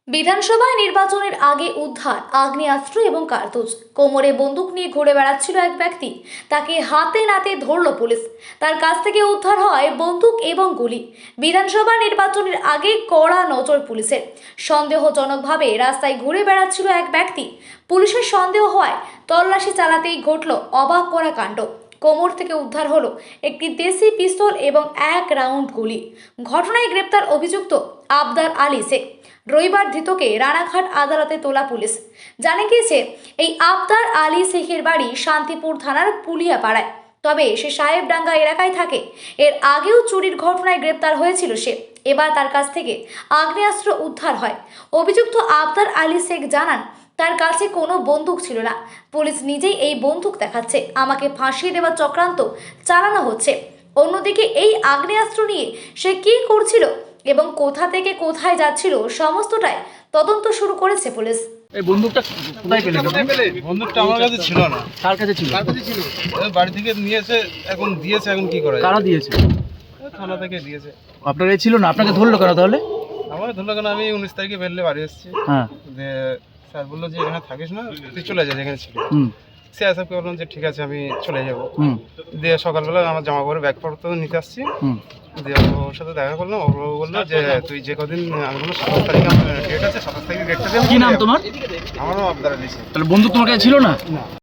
বিধানসভায় নির্বাচনের আগে উদ্ধার আগ্নেয়াস্ত্র এবং কার্তুজ। কোমরে বন্দুক নিয়ে ঘুরে বেড়াচ্ছিল এক ব্যক্তি, তাকে হাতে নাতে ধরল পুলিশ। তার কাছ থেকে উদ্ধার হয় বন্দুক এবং গুলি। বিধানসভা নির্বাচনের আগে কড়া নজর পুলিশের। সন্দেহজনকভাবে রাস্তায় ঘুরে বেড়াচ্ছিল এক ব্যক্তি। পুলিশের সন্দেহ হওয়ায় তল্লাশি চালাতেই ঘটল অবাক করা কাণ্ড। কোমর থেকে উদ্ধার হলো একটি দেশি পিস্তল এবং 1 রাউন্ড গুলি। ঘটনায় গ্রেপ্তার অভিযুক্ত আবদার আলী শেখ। রবিবার ধৃতকে রানাঘাট আদালতে তোলা পুলিশ। জানা গিয়েছে, এই আবদার আলী শেখের বাড়ি শান্তিপুর থানার পুলিয়াপাড়ায়, তবে সে সাহেবডাঙ্গা এলাকায় থাকে। এর আগেও চুরির ঘটনায় গ্রেপ্তার হয়েছিল সে। এবার তার কাছ থেকে আগ্নেয়াস্ত্র উদ্ধার হয়। অভিযুক্ত আবদার আলী শেখ জানান, তার কাছে কোনো বন্দুক ছিল না। পুলিশ নিজেই এই বন্দুক দেখাচ্ছে, আমাকে ফাঁসিয়ে দেওয়ার চক্রান্ত চালানো হচ্ছে। অন্যদিকে এই আগ্নেয়াস্ত্র নিয়ে সে কী করছিল এবং কোথা থেকে কোথায় যাচ্ছিল সমস্তটাই তদন্ত শুরু করেছে পুলিশ। এই বন্দুকটা কোথায় পেলেন? বন্দুকটা আমার কাছে ছিল না। কার কাছে ছিল? বাড়ি থেকে নিয়েছে, এখন দিয়েছে, এখন কি করা যায়? কারা দিয়েছে? থানা থেকে দিয়েছে। আপনার এই ছিল না, আপনাকে ধরলো কেন তাহলে? আমার ধরলো কেন, আমি 19 তারিখে বেরলে বাড়ি এসেছি। হ্যাঁ। যে স্যার বললো যে এখানে থাকিস না, তুই চলে যা যেখানে ছিল। স্যার সাহেবকে বললাম যে ঠিক আছে আমি চলে যাবো। দিয়ে সকালবেলা আমার জামা কাপড় ব্যাগপত্র নিতে আসছি। দিয়ে ওর সাথে দেখা করলাম। ও বললো যে তুই যে কদিন, আমি বললাম 27 তারিখে আমার ডেট আছে, 27 তারিখে ডেটটা দেবো। কি নাম তোমার? আমারও আবদার আলী শেখ। তাহলে বন্দুক তোমার কাছে ছিল না? না।